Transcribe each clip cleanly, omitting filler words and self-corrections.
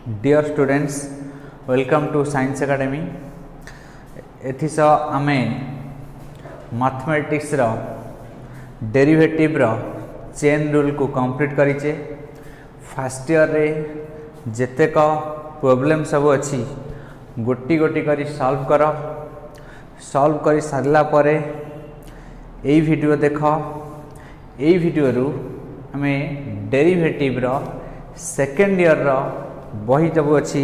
Dear students, welcome to Science Academy. एथिस आमे mathematics रो derivative रो chain rule को complete करिचे। First year रे जेतेक problem सब अच्छी गोटी गोटी करी सॉल्व कर सारला परे एई वीडियो देख। एई वीडियो रु हमें डेरिवेटिव रो सेकेंड ईयर रो बही जब अच्छी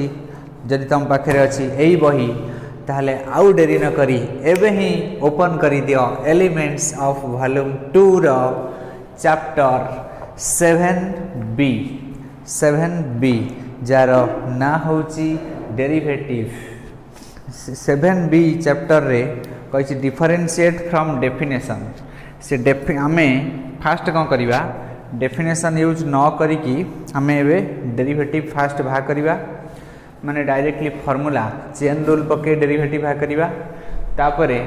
जदि तुम पाखे अच्छी यही बही ताहले आउ डेरी न करी एबे ही ओपन करी दियो एलिमेंट्स ऑफ वॉल्यूम 2 रो चैप्टर 7b जार ना होची डेरिवेटिव। 7b चैप्टर रे कहि डिफरेंशिएट फ्रॉम डेफिनेशन। से आमे फास्ट कौन करिवा डेफिनेशन यूज न करिकी आमे एबे डेरिवेटिव फास्ट भा करिवा माने डायरेक्टली फॉर्मूला चेन रूल पके डेरिवेटिव भा करिवा। तापरे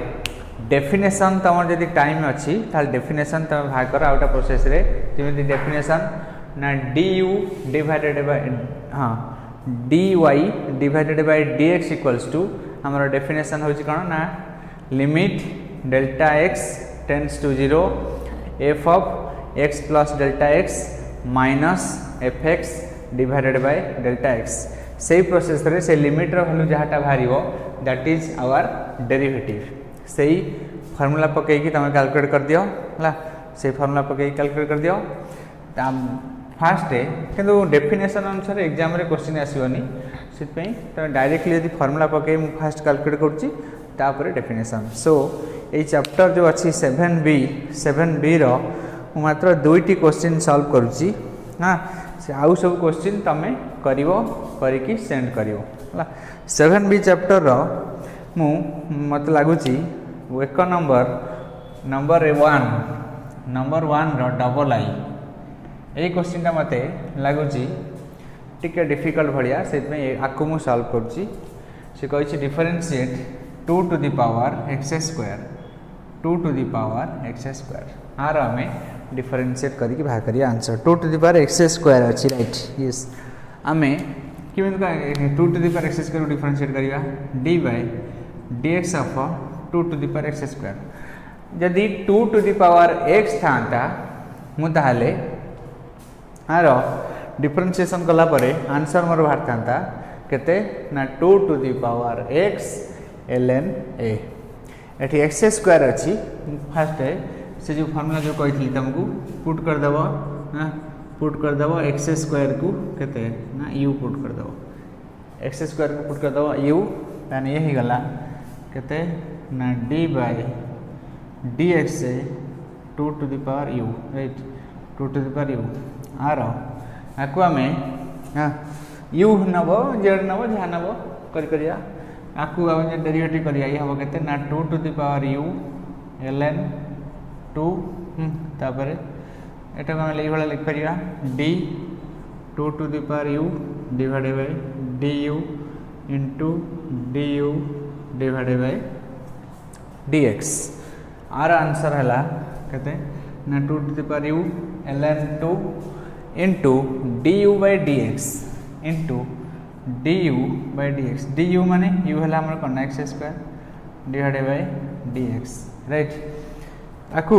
डेफिनेशन तमर जदि टाइम अच्छी ताल डेफिनेशन तम भा कर आउटा प्रोसेस रे जेमि डेफिनेशन ना du divided by dy divided by dx equals to हमर डेफिनेशन होची कोन ना limit delta x tends to 0 f of x plus delta x minus f x divided by delta x. से प्रोसेस रे से लिमिट रो value जहाटा भारिबो दैट इज आवर डेरिवेटिव। सेही फार्मूला पकई कि तमे कैलकुलेट कर दियो हला। से फार्मूला पकई कैलकुलेट कर दियो ता फास्ट है किंतु डेफिनेशन अनुसार एग्जाम रे क्वेश्चन आसीबनी सिट पई तमे डायरेक्टली यदि फार्मूला पकई मु फास्ट कैलकुलेट करछि तापर डेफिनेशन। सो ए चैप्टर जो अछि 7b रो मात्र दुईटी क्वेश्चन सॉल्व करुच्ची। हाँ से आउ सब क्वेश्चन तमें करिकी सेंड करिवो हला। 7b चैप्टर रो मु मत लागुची एक नंबर 1 रो डबल आई ए क्वेश्चन टा मते लागुची टिके डिफिकल्ट भलिया से आकु मु सॉल्व करुच्ची। से कहिछि differentiate 2 to the power x square 2 to the power x square आर हमें डिफरेंशिएट करके बाहर करिए answer 2 to the power x square अच्छी राइट यस। आमे किमें 2 to the power x square differentiate करिया dy dx of 2 to the power x square. यदि 2 टू द पावर x थांता मु ताहाले आरो डिफरेंशिएशन कला परे आंसर मोर बाहर थांता केते ना 2 to the power x ln a। एठी x स्क्वायर अच्छी फर्स्ट है से जो फार्मूला जो कही तुमको पुट कर दबो पुट कर दबो x स्क्वायर को केते ना u पुट कर दबो x स्क्वायर को पुट कर दबो u यानी ये ही गला केते ना d बाय dx से 2 to the power u right 2 to the power u आरो आको हमें u नबो z नबो जहा नबो करिया आकु हम डेरिवेटिव करिया ये हम केते ना 2 to the power u ln 2 तापर एटा हम लेई वाला लिख परिया d 2 to the power u divided by du into du divided by dx। आर आंसर हला केते ना 2 to the power u ln 2 into du by dx into du by dx। du माने u हला हमर कोन x square divided by dx right. आकु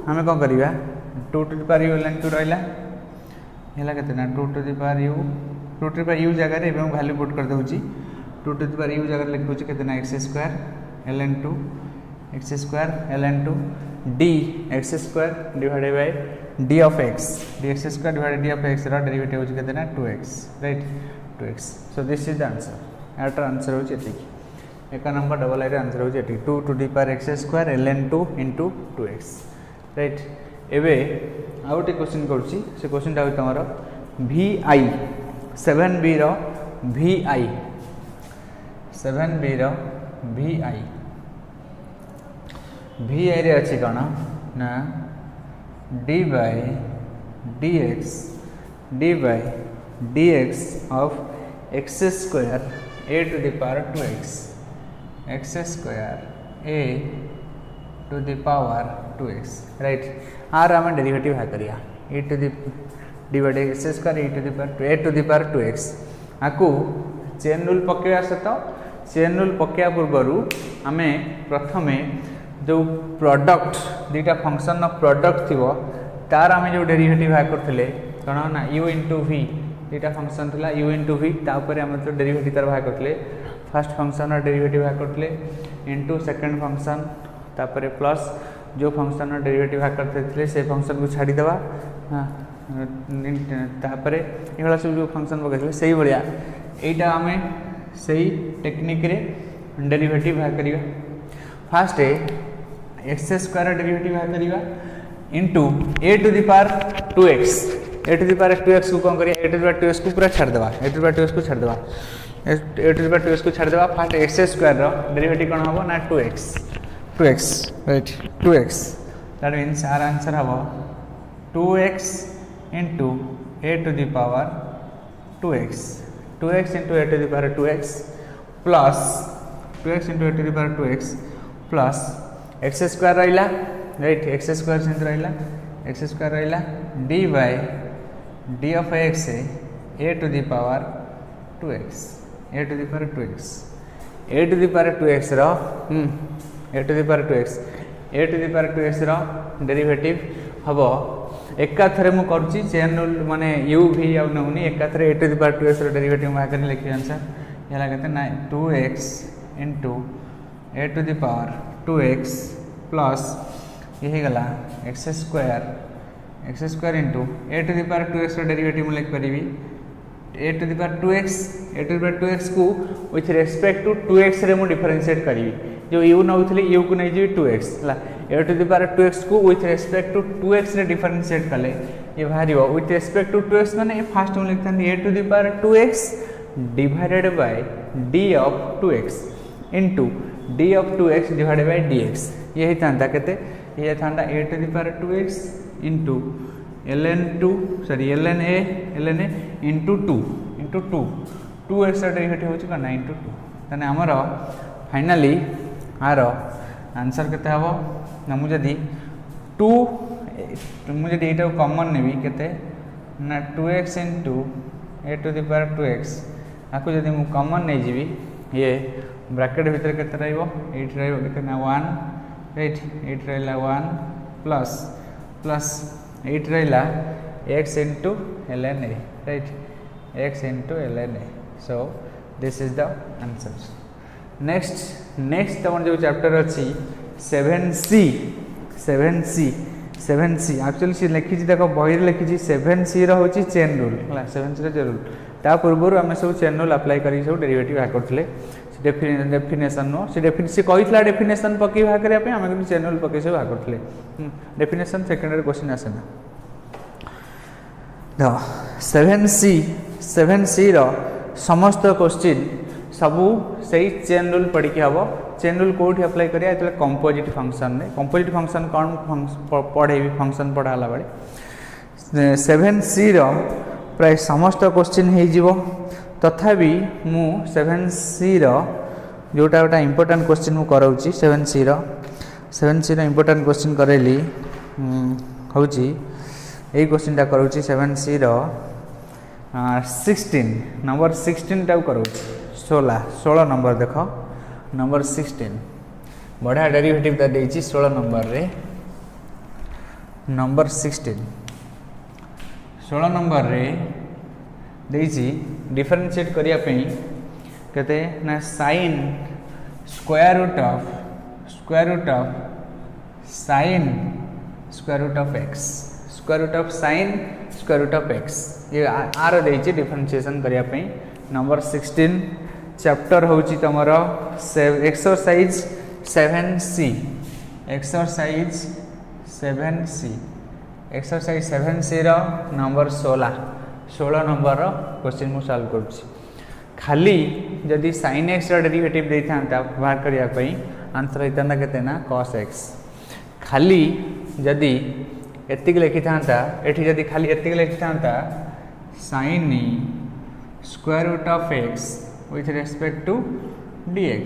हमें कौन करिया 2 to the power u ln 2 रहला हेला केते ना 2 टू द पावर u जगह रे एवं वैल्यू पुट कर दउची 2 टू द पावर u जगह लिख दउची केते ना x square ln 2 x square ln 2 d x square divided by d of x dx square divided d of x रा डेरिवेटिव होची केते ना 2x right 2x। So this is the answer. एटर आंसर होची एतिक एक नंबर डबल आई आंसर होची एतिक 2 to the power x square ln 2 into 2x right. एबे आउटे क्वेश्चन करछि से क्वेश्चन टा होय तमरो vi 7b रो vi 7b रो vi रे अछि कोन ना d by dx of x square a to the power 2x x square a to the power 2x right. आर हम डेरिवेटिव है करिया e to the divided x square e to the power 2 a to the power 2x आपको chain rule पकेवा सहित chain rule पकेवा पूर्व आम प्रथमे जो प्रोडक्ट दुईटा फंक्शन प्रोडक्ट थी तार आम जो डेरिवेटिव बाहर करते कौन ना u इंटू v दुईटा फंक्शन था u इंटू v तापर आम जो डेरिवेटिव तार बाहर करते फर्स्ट फंक्शन डेरिवेटिव बाहर करते इंटू सेकेंड फंक्शन तापर प्लस जो फंक्शन डेरिवेटिव बाहर करते से फंक्शन को छाड़ीदे तापर ये सब जो फंक्शन पकड़े से भाया यहाँ आम से टेक्निक रे डेरिवेटिव बाहर करवा फास्ट एक्स स्क्वायर डेरिवेटिव बाहर करवा into A to the power 2x A to the power 2x को कौन करिया ए टू दी पावर 2x को पूरा छाड़देवा ए टू दी पावर 2x को छाड़देवा ए टू दी पावर 2x को छाड़देवा फास्ट एक्स स्क्वायर रो डेरिवेटिव कौन हम ना 2x right 2x that means our answer हम 2x into A to the power 2x into A to the power 2x plus 2x into A to the power 2x plus X square रहा right X square से रहा X square रहा D by D of X A to the power 2x A to the power 2x A to the power 2x रो a to the power 2x A to the power 2x रो derivative हम एकाथरे मु करुच्ची chain rule माने u भी नौनी एकाथरे a to the power 2x रो डेरिवेटिव बाहर कर लिखिए आंसर ये कहते ना 2x into A to the power 2x plus ये गला x square into A to the power 2x रो डेरिवेटिव लिख पारि ए टू दी पावर 2x को विथ रेस्पेक्ट टू 2x रे मु डिफरेंशिएट करी जो u नौथली u को नहीं जी 2x La A to the power 2x को विथ रेस्पेक्ट टू 2x रे डिफरेंशिएट कले ये बाहरियो विथ रेस्पेक्ट टू 2x माने फास्ट हम लिखता a to the power 2x divided by d of 2x into d of 2x divided by dx ये होता केते ये था a to the power 2x into ln a into 2x derivative होची कना इंटू 2 तने हमर फाइनली आर आंसर केते हबो ना मु जदी 2 मु जदी एटा कॉमन नेबी केते ना 2x into A to the power 2x आको जदी मु कॉमन नै जीवी ये ब्रैकेट भीतर केते रहइबो 8 रहइबो केते ना 1 राइट 8 रहला 1 प्लस 8 रहला x into ln a right x into ln a so this is the answer next तमन जो चैप्टर अछि 7c एक्चुअली से लिखी देखो बही लिखी 7c रो होची चेन रूल हला 7c रो रूल ता पूर्व आम सब चेन रूल अप्लाई करी सब डेरिवेटिव बाहर करथले डेफिनेशन नो से कहीला डेफिनेशन पकई बाहर करने आम कि चेन रूल पकई सब बाहर करते डेफिनेशन सेकेंडरी क्वेश्चन आसेना देख 7c रो समस्त क्वेश्चन सबू से चेन रूल पढ़ी हम चेन रूल कौटी अप्लाई करिया जो कंपोजिट फंक्शन कौन पढ़े फंक्शन पढ़ाला बेले 7c रो प्राय समस्त क्वेश्चन हो तथापि मु 7c रो जोटा गोटा इंपोर्टेंट क्वेश्चन मु कराउची 7c रो इंपोर्टेंट क्वेश्चन करेली होची ए क्वेश्चन टा कराउची 7c रो 16 नंबर 16 टा कराउची 16 नंबर देखो नंबर 16 बढ़िया डेरिवेटिव ता देची 16 नंबर रे नंबर 16 नंबर रे देची डिफरेंशिएट करिया पई कहते ना sin square root of sin square root of x square root of sin square root of x ये आर देची डिफरेंशिएशन करिया पई नंबर 16 चैप्टर होची तमरो एक्सरसाइज 7c एक्सरसाइज 7c रो नंबर 16 नंबर रो क्वेश्चन मु सॉल्व करूची खाली जदि sin x रो डेरिवेटिव देथांता बाहर करिया पई आंसर होता केते ना cos x खाली जदि एतिक लिखि थांता एठी जदि खाली एतिक लिखि थांता sin square root of x with respect to dx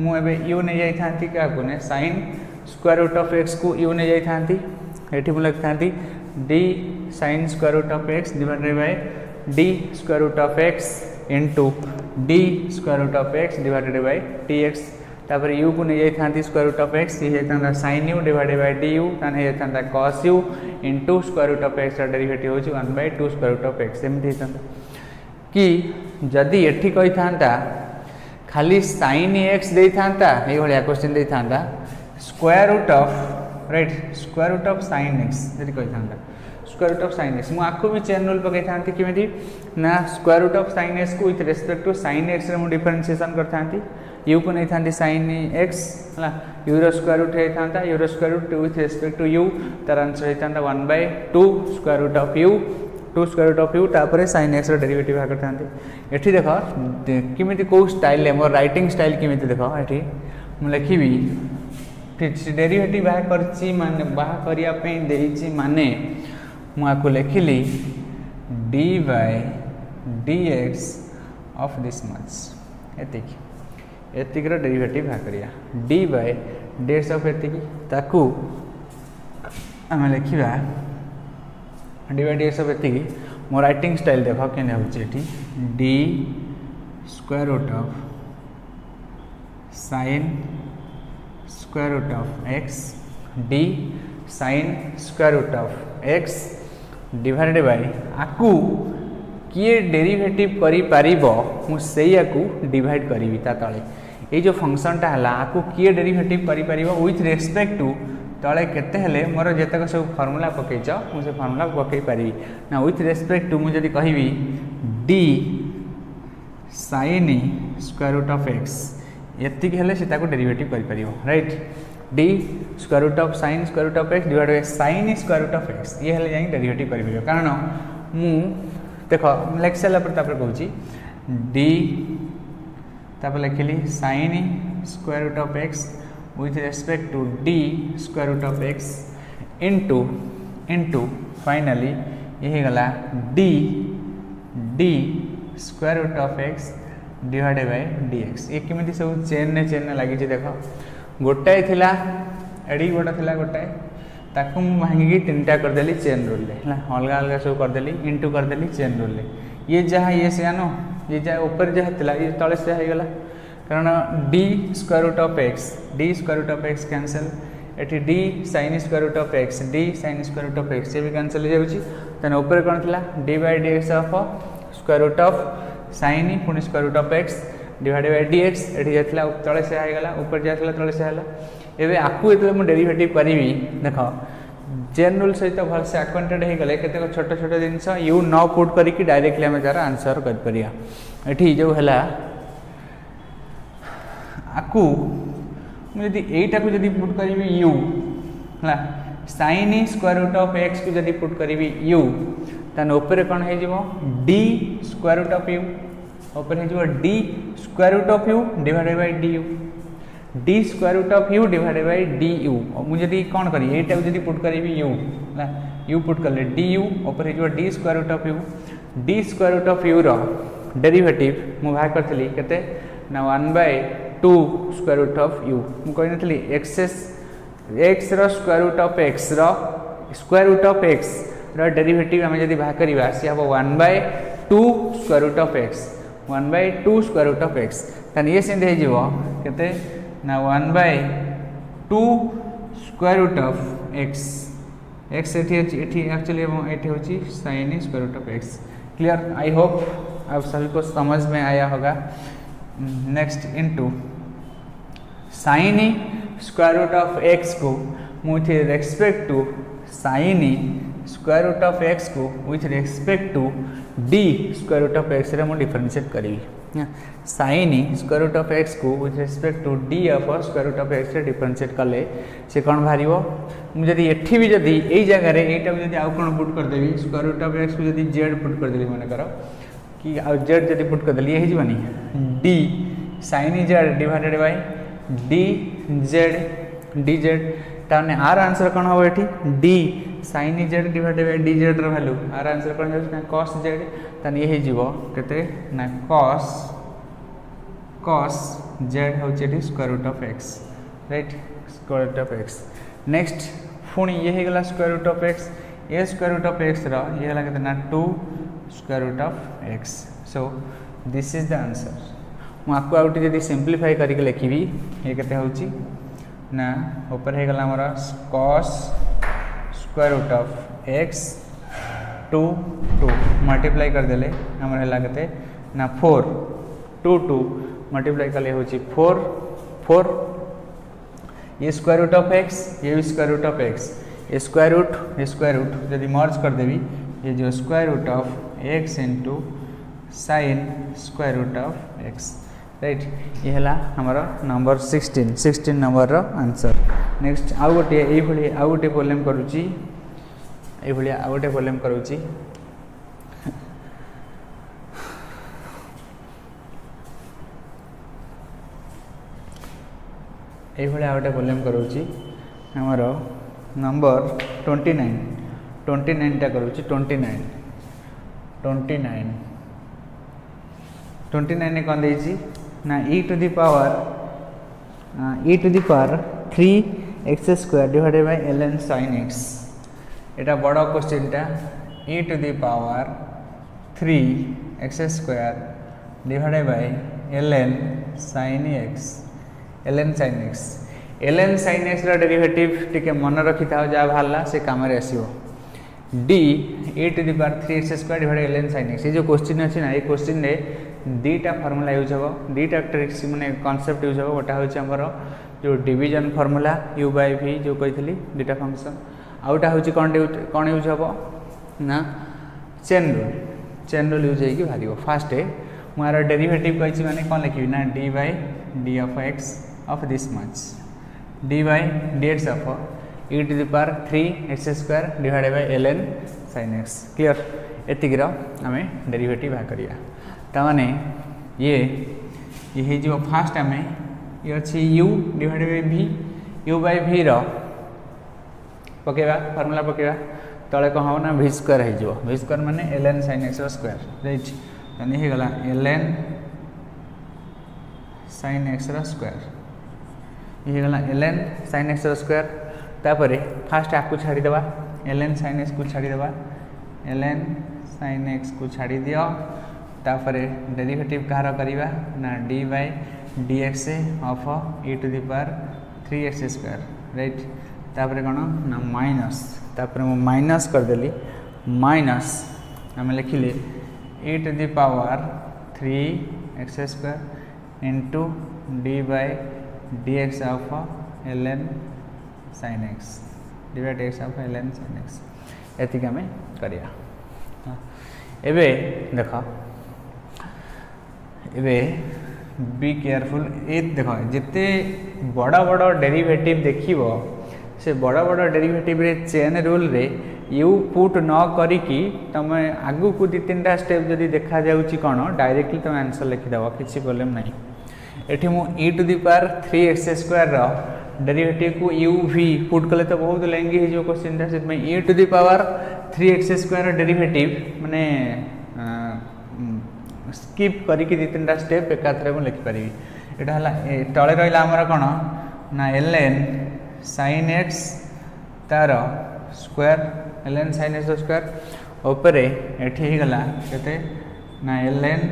मु एबे u नै जाई थांती का कोने sin square root of x को u नै जाई थांती एठी मु लिखि थांती d sin square root of x divided by d square root of x into d square root of x divided by d x तापर यू को नहीं जाती स्क्वायर रूट ऑफ एक्स ये होता sine u divided by d u ताने होता cos u into square root of x derivative होची 1/2 square root of x एमती होता कि जदि एठी कही था खाली साइन एक्स दे था ये भाया क्वेश्चन दे था square root of right square root of sine x जदि कही था square root of sine x मुझे भी चेन रूल पकई था कि ना square root of sine x को with respect to sine x रे डिफरेंशिएशन करता यू को नहीं था साइन एक्स है यूर स्क्वायर रूट होता यूर square root with respect to u तार आंसर होता 1/2 square root of u 2 square root of you तापर साइन एक्स डेरिवेटिव बाहर करते एठी देख किमिति को स्टाइल मोर राइटिंग स्टाइल किमिति देख एठी मु लिखिबी डेरिवेटिव बाहर करछि माने बाहर करिया पे देछि माने मु आको लिखिली dy dx of this much एतिक डेरिवेटिव बाहर करिया dy dx ऑफ एतिक ताकू आम लिखा dy dx ऑफ एतिक मो राइटिंग स्टाइल देख के d square root of sine square root of x d sine square root of x divided by आकू किए डेरिवेटिव करि पारिबो मु सेया को डिवाइड करी ता तले ये जो फंक्शनटा है आकू किए डेरिवेटिव करि पारिबो विथ रेस्पेक्ट टू तले केते हेले मोर जेतक सब फार्मूला पकईच मुझे फार्मूला पकई पारि ना विथ रेस्पेक्ट टू मुझे कहबी d sine square root of x एतिक हेले से ताको डेरिवेटिव करि पारिबो right d square root of sine square root of x divide by sine square root of x ये हेले जाई डेरिवेटिव करि पारिबो कारण मु देख लिख सारा पर कहूँ डी तापर लिखिली sine square root of x with respect to d square root of x into into finally ये गला d d square root of x divided by d x ये केमी सब चेन लगी देख गोटाए थिला एडी गोटा थिला गोटाए ताकू भांगी तीनटा करदेली चेन रूल अलग अलग सब करदेली इंटू करदेली चेन रूल ये जहाँ ये से आनो ये जहाँ ऊपर जहाँ थिला ये तले से होगला कारण d square root of x d square root of x cancel एटी d sine square root of x d sine square root of x ये भी कैंसल हो जाऊँगी ऊपर कौन थिला d by d x of square root of sine पुणी square root of x divide by d x ये जाता तले से होगला ऊपर जाता तले से है एवं आपको जो मुझे डेरिवेटिव करी देख चेन रूल सहित भलसे आक्वेंटेड हो गले केते छोट छोट जिनस यू न पुट करके डायरेक्टली आम तार आंसर करी जो है आपको मुझे यहीटा को जब पुट करी यू है sine square root of x को जब पुट करी यू तान ऊपर कौन हो d square root of u ऊपर हो d square root of u divided by d u d square root of u divided by d u मुझे कौन करी यहीटा को जब पुट करी यू है यू पुट कले डी यू ऊपर हो d square root of u d square root of u रो डेरिवेटिव मु बाहर करथली केते ना 1/2 स्क्वायर रूट ऑफ यू मु कहि नथली एक्सेस एक्स रो स्क्वायर रूट ऑफ एक्स रो स्क्वायर रूट ऑफ एक्स रो डेरिवेटिव हम जदी बाहर करबा से हबो 1/2 square root of x 1/2 square root of x तन ये सेंध हे जीवो केते ना 1/2 square root of x x एठी एक्चुअली एठी होची sine square root of x clear I hope आप सभी को समझ में आया होगा next into sign square root of x को मुझे respect to sine square root of x को with respect to d square root of x रे मु डिफरेंशिएट करी sine square root of x को with respect to d of square root of x रे differentiate कले से कौन बाहर मुझे एठी भी जदि यही जगह एटा भी जदि आउ कौन पुट करदेवी स्क्वायर रूट ऑफ एक्स को जदि जेड पुट करदेली मन कर कि आउ जेड जदि पुट करदेली ये होनी d sine z divided by d z ताने आर आंसर कौन हम ये d sine z divided by d z रो वैल्यू आर आंसर कौन हो कॉस जेड ताने ये हो केते ना कॉस जेड होचे square root of x right square root of x next पुणी ये होगा स्क्वायर रूट ऑफ एक्स ये स्क्वायर रूट ऑफ एक्स रो ये है केते ना 2 square root of x so this is the answer मुझे आउट जब सिंप्लीफाई करके लिखी ये केते होची ना ऊपर हो गला हमर cos square root of x 2 2 multiply कर देले हमर हला केते ना 4 2 2 मल्टीप्लाई कले होची 4 4 ये स्क्वायर रूट ऑफ x ये भी स्क्वायर रूट ऑफ x ये स्क्वायर रूट यदि मर्ज कर देवी ये जो square root of x into sine square root of x right ये है हमारा नंबर 16 नंबर रो आंसर। नेक्स्ट आउ गोटे ये आउ गोटे प्रॉब्लम करूची ये आउ गोटे प्रॉब्लम करूची ये आउ गोटे प्रॉब्लम करूची हमर नंबर 29 टा करूची 29 ने कौन देजी ना e to the power 3x square divided by ln sin x एटा बड़ा क्वेश्चन टा e to the power 3x square divided by ln sin x ln sin x रा डेरिवेटिव टिके मन रखि था जा भाला से काम रे आसीबो d e to the power 3x square divided ln sin x ये जो क्वेश्चन अछि ना ये क्वेश्चन रे दीटा फॉर्मूला यूज हो दीटा ट्रिक्स माने कांसेप्ट यूज हो गोटा होछि हमर जो division formula u by v जो कहितली दीटा फंक्शन आउटा होछि कोन यूज हो ना चेन रूल यूज होई कि भारियो फर्स्ट मार डेरिवेटिव कहिछि माने कोन लिखिबी ना d by d of x of this much d by dx of e to the power 3x square divided by ln sin x clear एतिगिरा हमें डेरिवेटिव बा करिया ताने ये जो फास्ट आम ये अच्छी u divided by v u by v रो पकेबा फार्मूला पकेबा तले कौन हम ना v स्क्वायर हो v स्क्वायर माने ln sin x square right यानी हो गला ln sin x स्क्वायर ये गला ln sin x स्क्वायर तापरे फास्ट आपको छाड़ी देबा ln sin x को छाड़ी देबा ln sin x को छाड़ी दियो तापर डेरिवेटिव कहार करिबा ना d by dx of e to the power 3x square right तापर कोन ना माइनस तापर मु माइनस कर देली माइनस हम लिखिले e to the power 3x square into d by dx of ln sin x divide x of ln sin x एतिक हमें करिया एबे देखो एबे बी केयरफुल ए देखो जिते बड़ा बड़ा डेरिवेटिव देखिबो से बड़ा बड़ा डेरिवेटिव रे चेन रूल रे यू पुट न करी कि तमे आगु को दि तीनटा स्टेप जदी देखा जाउची कोन डायरेक्टली तमे आंसर लिखि दबो किछि प्रॉब्लम नाही एठी मु e to the power 3x square रो डेरिवेटिव को u v पुट कले तो बहुत लेंगी है जो क्वेश्चन था से e to the power 3x square derivative माने स्किप करी कि तीन स्टेप एकाथरे मु लिखि पारि एटा हला तळे रहिला हमर कोन ना ln sin x तार square ln sin x square ऊपर एठी ही गला केते ना ln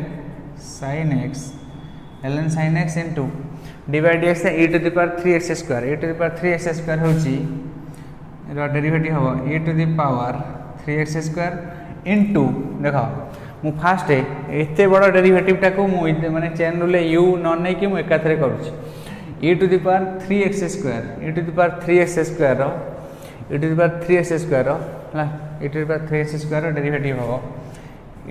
sin x into divide x e to the power 3x square e to the power 3x square होची रो डेरिवेटिव हो e to the power 3x square into देखो मु फास्ट एते बड़ा डेरिवेटिव टा को मु माने चेन रूल u न नै कि मु एकाथरे करूची e to the power 3x square e to the power 3x square रो e to the power 3x square रो हला e to the power 3x square रो डेरिवेटिव हो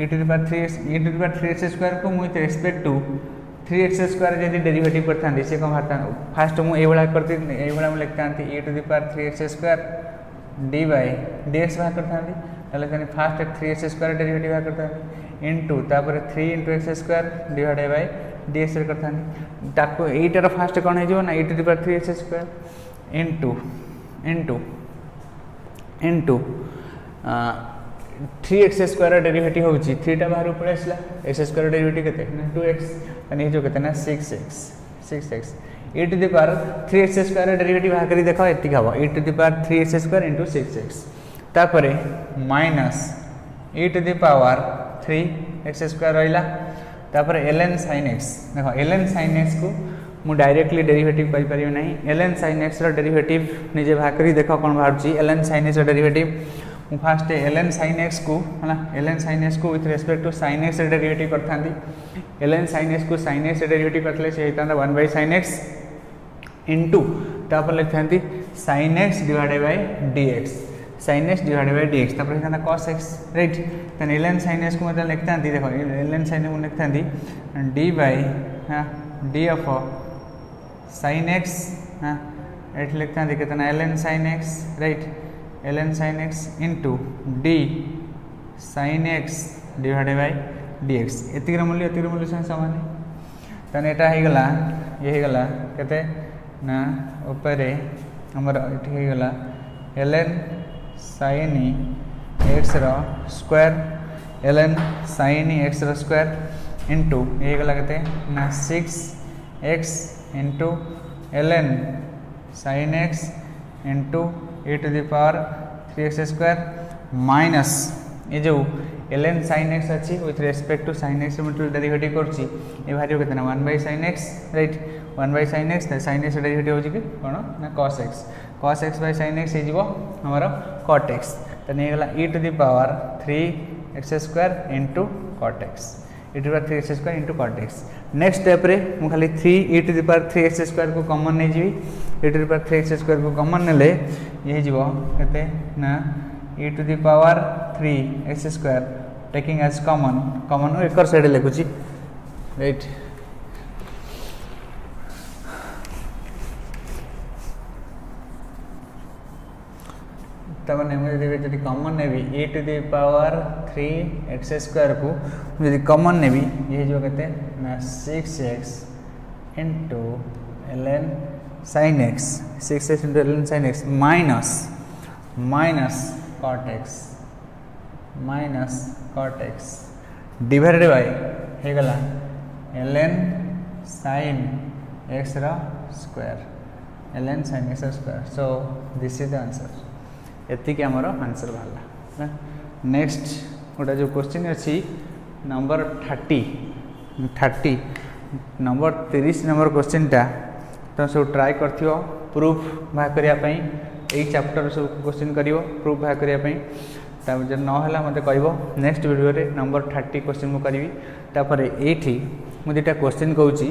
e to the power 3x square को मु respect to 3x square जदी derivative करथांदी से कम हाता फास्ट मु ए बळा करती ए बळा मु लिखतांती e to the power 3x square d by dx बा करथांदी तले तने फास्ट 3x स्क्वायर डेरिवेटिव बा करथांदी इनटू तापर 3 * x square divided by dx रे करथांदी ताको एटार फास्ट कोन हे जो ना e to the power 3x square into 3x square derivative होची 3 टा बाहर ऊपर आसला x स्क्वायर डेरिवेटिव केते ना 2x तने जो केते ना 6x e to the power 3x square derivative आ करी देखो एति हबो e to the power 3x square into 6x तापरे minus e to the power 3x square रहिला तापर ln sin x देखो ln sin x को मु डायरेक्टली डेरिवेटिव कहि परियो नहीं ln sin x रो डेरिवेटिव निजे भाग करी देखो कोन बाहरची ln sin x रो डेरिवेटिव मु फास्ट ln sin x को हला ln sin x को with respect to sin x रो डेरिवेटिव करथांदी ln sin x को sin x रो डेरिवेटिव करथले से हेतांदा 1/sin x इनटू तापर लिखथांदी sin x divided by dx sin x divided by dx तापर हेतांदा cos x राइट तन ln sin x को मतलब लिखथांदी देखो ln sin को लिखथांदी d by d of sin x एट लिखथांदी कितना ln sin x right ln sin x into d sin x divided by dx एतिक मूल्य से समान तने एटा हे गला ये हे गला केते ना ऊपर हमर एठी हे गला ln sin x रो स्क्वायर ln sin x रो स्क्वायर into हे गला केते ना 6x into ln sin x into e to the power 3x square minus ये जो ln sin x अच्छी with respect to sin x मतलब डेरिवेटिव करछि ए भारियो केतना 1/sin x right 1/sin x sin x derivative होछि कि कोन ना cos x by sin x हे जिवो हमर cot x तने गला e to the power 3x square into cot x e to the power 3x square into cot x next step रे मु खाली 3 e to the power 3x square को common नै जिवि e to the power 3x square को common नेले ये जिवो केते ना e to the power 3x square taking as common एकर साइड लिखुची राइट तब ने कॉमन ने e to the power 3x square को यदि कॉमन ने ये जो कहते हैं ना 6x into ln sin x 6x into ln sin x minus cot x divided by हे गला ln sin x रा square ln sin x square so this is the answer एति के हमरो आंसर भाला नेक्स्ट गोटा जो क्वेश्चन अछि number 30 number 30 number question टा तो सब ट्राई करथियो प्रूफ भा करिया पई एई चैप्टर सब क्वेश्चन करियो प्रूफ भा करिया पई ता जे न हला मते कहबो नेक्स्ट वीडियो रे नंबर 30 क्वेश्चन मु करबी तापर एठी मु दुटा क्वेश्चन कहूची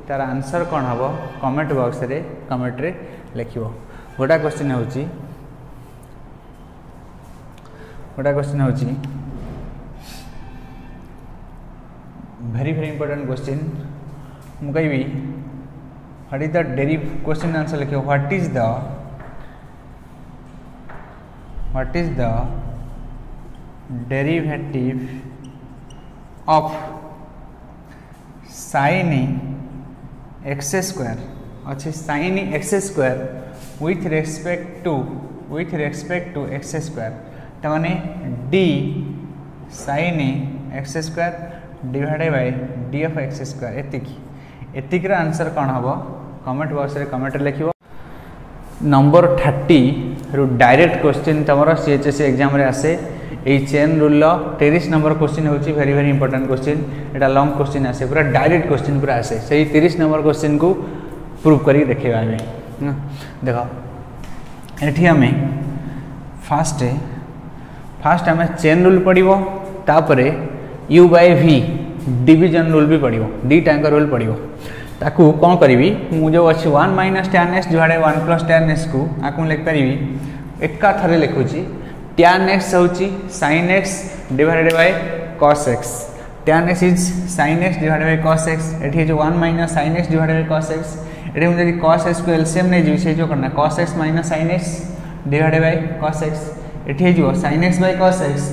तार आंसर कोन हबो कमेंट बॉक्स रे कमेंट रे लिखिबो गोटा क्वेश्चन होची very important question मु कहबी what is the question answer लिखियो what is the derivative of sin x square अच्छे sin x square with respect to x square तमाने d sin x square divided by d of x square एतिक रा answer कोन हबो comment box रे comment लिखिबो number 30 रु direct question तमरो सीएचएससी एग्जाम रे आसे ए चेन रूल लो 30 नंबर क्वेश्चन होची वेरी इंपोर्टेंट क्वेश्चन एटा लॉन्ग क्वेश्चन आसे पूरा डायरेक्ट क्वेश्चन पूरा आसे सही 30 नंबर क्वेश्चन को प्रूव करी देखेबा हमें देखो एठी हमें फास्ट हमें चेन रूल पड़िबो तापरे u by v division rule भी पड़िबो डी टाइम का रूल पड़िबो ताकू कोन करबी मु जो अछि 1 - tan x divided 1 + tan x को आकु लिख परिबी एका थरे लिखुची tan x होची sin x divided by cos x tan x is sin x divided by cos x एठी जो 1 - sin x divided by cos x एठी हम जदी cos x को एलसीएम नै जी से जो करना cos x - sin x divided by cos x एठी जो sin x by cos x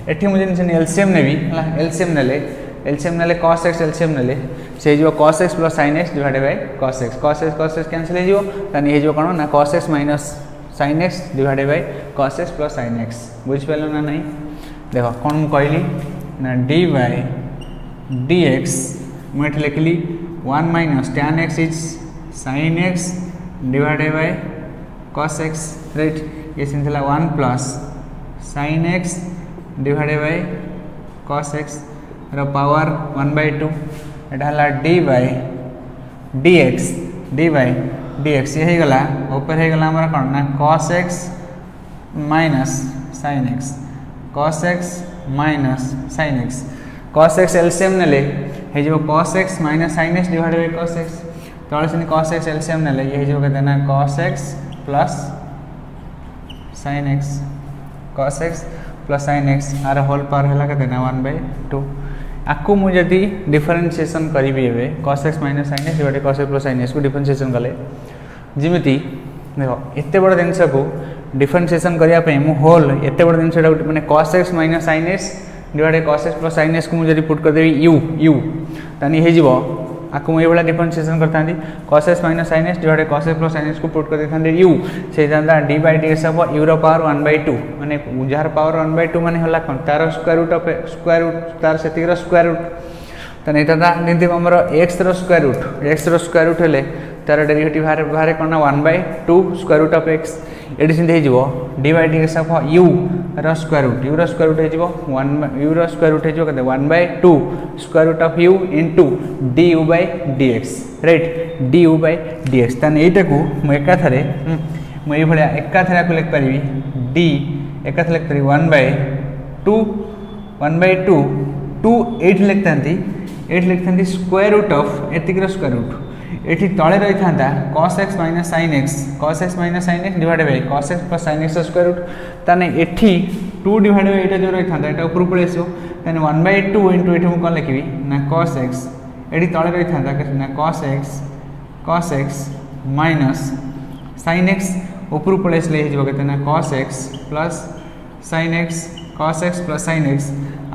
एठी मुझे निसन एलसीएम नेबी हला एलसीएम नेले cos x एलसीएम नेले से जो cos x + sin x divided by cos x cancel हे जो तनी हे जो कोन ना cos x - sin x divided by cos x + sin x बुझ पेलो ना नहीं देखो कोन मु कहली ना d by dx मैं लिखली 1 - tan x is sin x divided by cos x right ये सिंथला 1 + sin x divided by cos x रो पावर 1/2 एटा हला d बाय dx ये हे गला ऊपर हे गला हमर कोन ना cos x minus sin x cos x minus sin x cos x LCM नेले हे जो cos x minus sin x divide by cos x तळे से cos x एलसीएम नेले ये जो कहते ना cos x plus sin x cos x plus sin x आर होल पावर हला कहते ना 1/2 आकु मु जदी डिफरेंशिएशन करिवि एबे cos x minus sin x divide cos x plus sin x को डिफरेंशिएशन कले जिमिति देखो एते बड़ जिंस को डिफरेंशिएशन करिया पे मु होल एते बड़ जिंस माने cos x minus sin x divide cos x plus sin x को मु जदी पुट कर देबी u तानी हे जिवो आकु मु ए बडा डिफरेंशिएशन करतांदी cos x minus sin x divide cos x plus sin x को पुट कर देथांदी u से जानता d बाय dx हो u रो पावर 1/2 माने जार पावर 1/2 माने हला कोन तार स्क्वायर रूट तार सेतिक रो स्क्वायर रूट तने एता निंति हमर x रो स्क्वायर रूट हेले तार डेरिवेटिव बाहर कोन 1/2 स्क्वायर रूट ऑफ x एडी सिंधे हे जिवो d by dx of u रो स्क्वायर रूट हे जिवो 1 u रो स्क्वायर रूट हे जिवो कते 1/2 square root of u into du by dx right du by dx तने एटा को म एका थरे म ए भलिया एका थरे को लिख परिबी d एका थरे लिख परिबी 1/2 2 8 लिखतांती स्क्वायर रूट ऑफ एतिक रो स्क्वायर रूट एठी तळे रही थांता cos x minus sin x divide by cos x plus sin x square root तने एठी 2 डिवाइड बाय एटा जो रही थांता एटा ऊपर पळे आसो तने 1/2 इनटू एठी मु कोन लिखिबी ना cos x एठी तळे रही थांता ना cos x minus sin x ऊपर पळे आसले हे जो कहते ना cos x plus sin x cos x plus sin x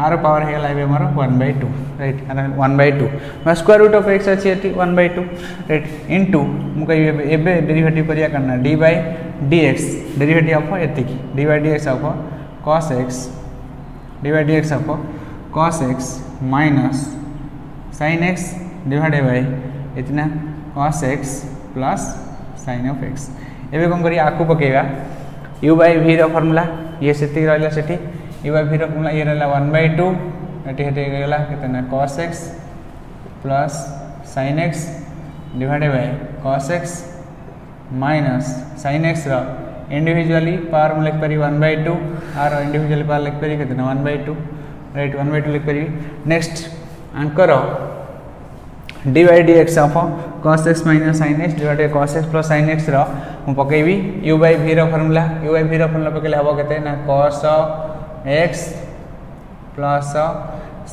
आर पावर हे लाइबे हमर 1/2 राइट 1/2 ना स्क्वायर रूट ऑफ x अछि एटी 1/2 राइट इनटू मु कहि एबे डेरिवेटिव करिया करना d by dx derivative of एतिकी d by dx of cos x d by dx of cos x minus sin x divide by इतना cos x plus sin of x एबे कोन करिया आकु पकेगा u बाय v रो formula ये सेति रहला सेठी u बाय v रो फार्मूला ये रहला 1/2 एटी हेटे गेला कितना cos x plus sin x divide by cos x minus sin x रो इंडिविजुअली पावर में लिख परी 1/2 आर इंडिविजुअली पावर लिख परी कितना 1/2 राइट 1/2 लिख परी नेक्स्ट आंकर d by dx of cos x minus sin x divide by cos x plus sin x रो मु पकेबी u बाय v रो फार्मूला पकेले हबो केते ना cos x plus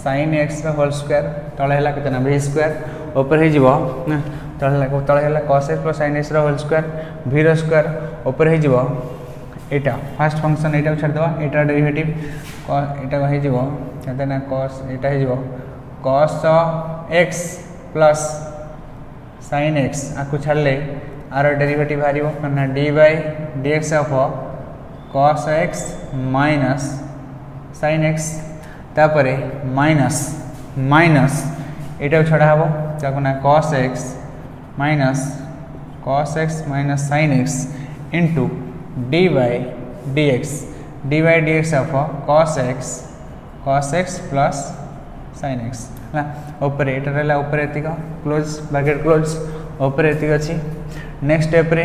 sin x रो होल स्क्वायर तळे हला केतना v स्क्वायर ऊपर हे जिवो ना तळे हला cos x plus sin x रो होल स्क्वायर v रो स्क्वायर ऊपर हे जिवो एटा फर्स्ट फंक्शन एटा छाड़ दवा एटा डेरिवेटिव एटा हे जिवो केतना cos एटा हे जिवो cos x plus sin x आकु छाड़ले आर डेरिवेटिव हारिबो कना d by dx of cos x minus sin x तापरे माइनस एटा छड़ा हबो ताकना cos x minus sin x into d by dx of cos x plus sin x ना ऊपर एटा रहला ऊपर एतिक क्लोज ब्रैकेट क्लोज ऊपर एतिक अछि नेक्स्ट स्टेप रे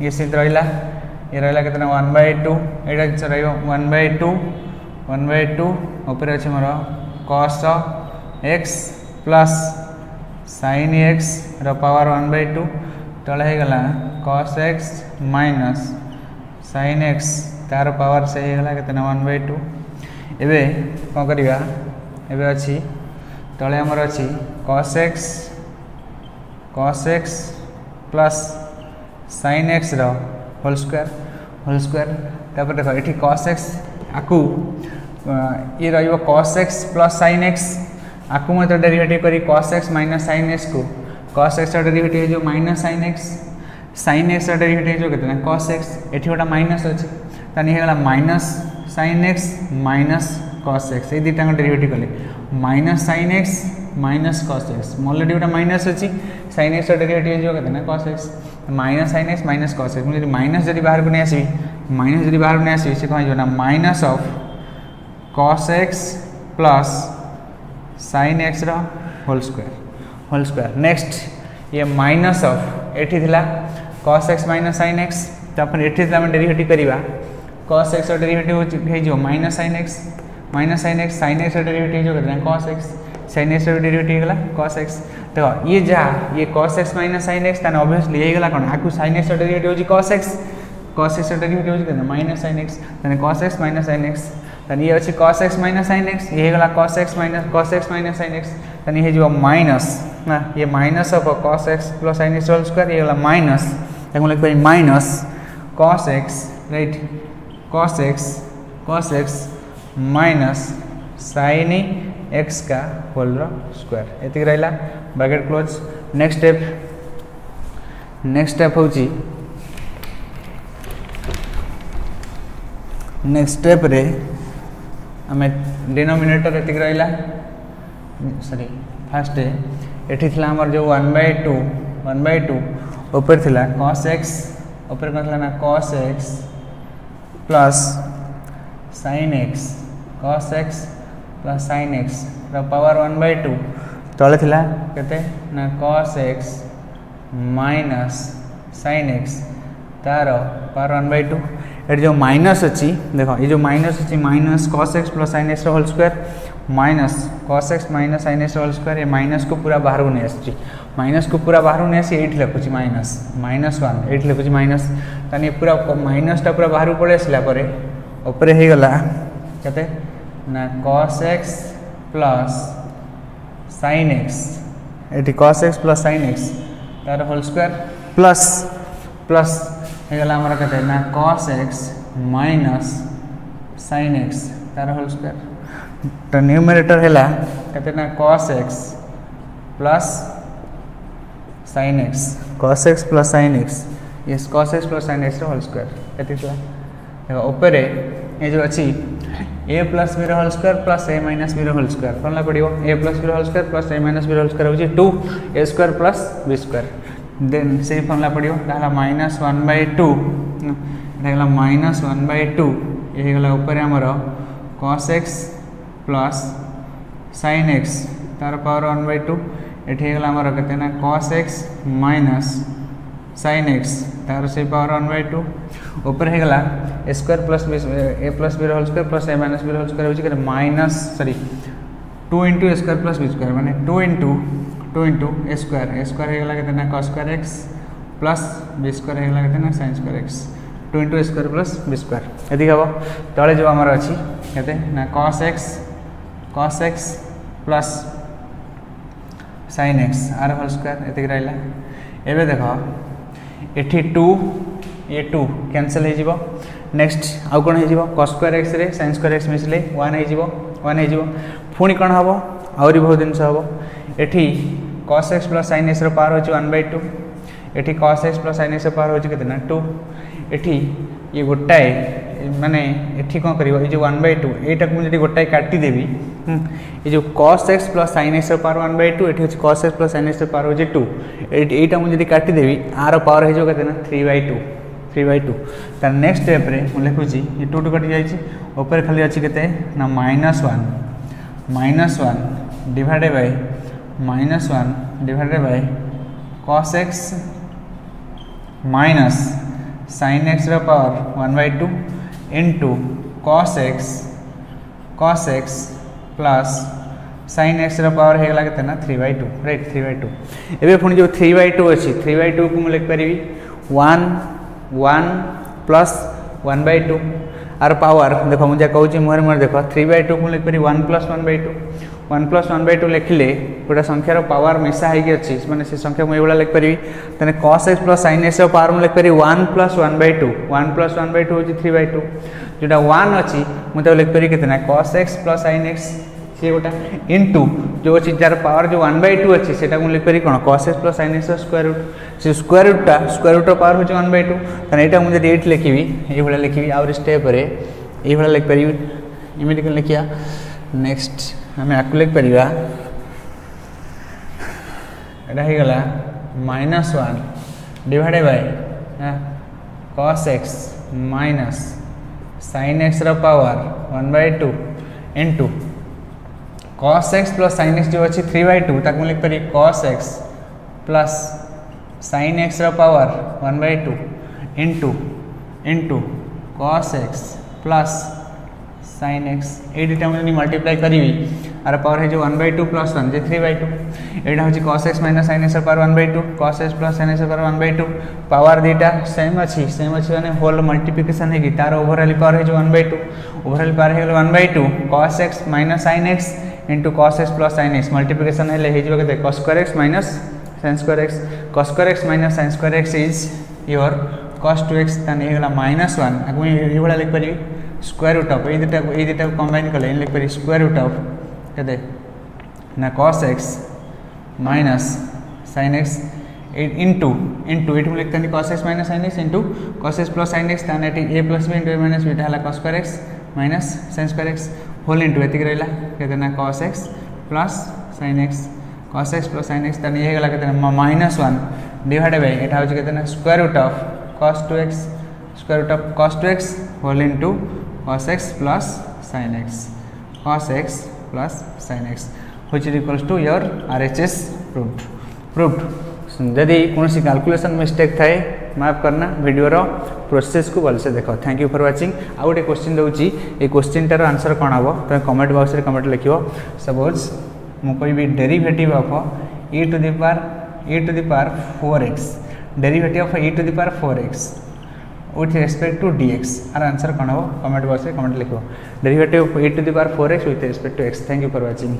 ये सिद्ध रहला ये रहला केतना 1/2 एटा रहइबो 1/2 ऊपर अछि मोर cos x plus sin x रो पावर 1/2 तळे हे गला cos x minus sin x तार पावर से हे गला केतना 1/2 एबे कोन करिया एबे अछि तळे हमर अछि cos x plus sin x रो होल स्क्वायर तापर देखो एठी cos x आकु ये रहिबो cos x plus sin x आकु मत डेरिवेटिव करी cos x minus sin x को cos x रो डेरिवेटिव जो माइनस sin x रो डेरिवेटिव जो केतना cos x एठी ओटा माइनस अछि तनी हे गला minus sin x minus cos x ए दिटा डेरिवेटिव कले minus sin x minus cos x already ओटा माइनस अछि sin x रो डेरिवेटिव जो केतना cos x minus sin x minus cos x मुझे माइनस जदी बाहर को नै आसी से कहि जो ना minus of cos x plus sin x whole square next ये माइनस ऑफ एठी थिला cos x minus sin x तापर एठी थिला हम डेरिवेटिव करिवा cos x रो डेरिवेटिव हे जो minus sin x sin x रो डेरिवेटिव जो करना cos x sin x रो डेरिवेटिव गला cos x तो ये जा ये cos x minus sin x ताने ऑब्वियसली ये गला कोन आकु sin x रो डेरिवेटिव होजी cos x रो डेरिवेटिव होजी करना माइनस sin x ताने cos x minus sin x ताने ये अछि cos x minus sin x ये गला cos x minus sin x ताने ये जो माइनस ना ये minus of cos x plus sin x whole square ये गला माइनस हम लिख पाई minus cos x right cos x minus sin x का होल स्क्वायर एति रहला ब्रैकेट क्लोज नेक्स्ट स्टेप होची नेक्स्ट स्टेप रे हमें डिनोमिनेटर एति रहला सॉरी फर्स्ट एठी थिला हमर जो 1/2 ऊपर थिला cos x ऊपर कोन थिला ना cos x plus sin x cos x plus sin x रो पावर 1/2 तळे थिला केते ना cos x minus sin x तारो पावर 1/2 एट जो माइनस अछि देखो ये जो माइनस अछि minus cos x plus sin x whole square minus cos x minus sin x whole square ये माइनस को पूरा बाहर ने आछि माइनस को पूरा बाहर ने आछि 8 लिखुछि -1 8 लिखुछि माइनस तानी पूरा माइनस टा पूरा बाहर पळे आसला परे ऊपर हे गला केते ना cos x plus sin x एटी cos x plus sin x तार होल स्क्वायर प्लस हे गला हमरा केते ना cos x minus sin x तार होल स्क्वायर तो न्यूमरेटर हैला केते ना cos x plus sin x cos x plus sin x yes cos x plus sin x whole square एति थला देखो ऊपर ये जो अछि a plus b whole square plus a minus b whole square formula पडियो a plus b whole square plus a minus b whole square होची 2a square plus b square then से फॉर्मूला पडियो ताला -1/2 रहला -1/2 ये गला ऊपर हमर cos x plus sin x तार पावर 1/2 एठी गला हमर केते ना cos x minus sin x तार से पावर 1/2 ऊपर हे गला a square plus b a plus b whole square plus a minus b whole square होची करे minus sorry 2 * a square plus b square माने 2 * a स्क्वायर हे गला केते ना cos square x plus b square हे गला केते ना sin square x 2 * a square plus b square एदी हबो तळे जो हमर अछि केते ना cos x plus sin x आर होल स्क्वायर एति रहला एबे देखो एठी 2 ये 2 कैंसिल हे जिवो नेक्स्ट आउ कोन हे जिवो cos स्क्वायर x रे sin स्क्वायर x मिसले 1 हे जिवो पुनी कोन हबो आउरी बहुत दिन से हबो एठी cos x plus sin x रो पावर होची 1/2 एठी cos x plus sin x रो पावर होची केतना 2 एठी ये गोटाए माने एठी कोन करिवो ए जो 1/2 एटा को जदी गोटाए काटी देबी ये जो cos x plus sin x रो पावर 1/2 एठी होची cos x plus sin x रो पावर होची 2 एटा मु जदी काटी देबी आरो पावर हे जो केतना 3/2 त नेक्स्ट स्टेप रे मु लिखुची ये 2 कटि जाई छी ऊपर खाली अछि केते ना -1 divided by cos x minus sin x रो power 1/2 into cos x plus sin x रो पावर हे गला केते ना 3/2 राइट 3/2 एबे पुनी जो 3/2 अछि 3/2 को मु लिख परिबी 1 प्लस 1/2 आर पावर देखो मुझे कहूँ मोहर देखो 3/2 को लिख पारि 1 प्लस 1/2 लिखिले गोटे संख्यार पावर मिसा होगी अच्छी माने से संख्या मुझे लिख पारि तेने cos x plus sin x power मुझे लिख पारि 1 प्लस 1/2 हूँ 3/2 जोटा 1 अच्छी मुझे लिख पारि कितना cos x plus sin x सी गोटा इंटू जो अच्छी जार पावर जो 1/2 अच्छी से लिख पारि कौन cos x plus sin x square root से स्क्वायर रूट पावर हूँ 1/2 तेना यहाँ मुझे 8 लिखी ये लिखी आउर स्टेप ये लिख पारि इमिडिएट लिखिया नेक्स्ट आम आपको लिख पार यहाँ होगला -1 divided by cos x minus sin x power 1/2 into cos x plus sin x जो अच्छी 3/2 तक लिख पारि cos x plus sin x रो power 1/2 into cos x plus sin x ये दुटा मुझे मल्टीप्लाई करी आर पावर है जो 1/2 प्लस 1 जे 3/2 एटा होची cos x minus sin x power 1/2 cos x plus sin x power 1/2 power दुटा सेम अच्छी माने होल मल्टीप्लिकेशन है कि तार ओवरऑल पावर है जो 1/2 ओवरऑल पावर है 1/2 cos x minus sin x into cos x plus sin x multiplication है ले जो के cos square x minus sin square x cos square x minus sin square x is your cos 2x तने हेला -1 आगु ये वाला लिख पारि स्क्वायर रूट ऑफ ये दुटा कंबाइन कले लिख पारि स्क्वायर रूट ऑफ केते ना cos x minus sin x into इट में लिखते हैं cos x minus sin x into cos x plus sin x ताने a plus b into a minus b हला cos square x minus sin square x whole into एतिक रहला केते ना cos x plus sin x cos x plus sin x ताने ये गला केते ना -1 डिवाइड बाय एटा हो केते ना square root of cos 2x square root of cos 2x whole into cos x plus sin x cos x plus sin x which is equals to your RHS proved जदि कौन सी calculation mistake थाए माफ करना video रो process को भल से देखो thank you for watching आ गोटे क्वेश्चन दूची ए क्वेश्चन टार आंसर कौन हम तुम कमेंट बॉक्स रे कमेंट लिखो सपोज मु कहबी derivative of e to the power 4x derivative of e to the power 4x with respect to dx आर आंसर कौन हम कमेंट बॉक्स रे कमेंट लिखो derivative of e to the power 4x with respect to x thank you for watching.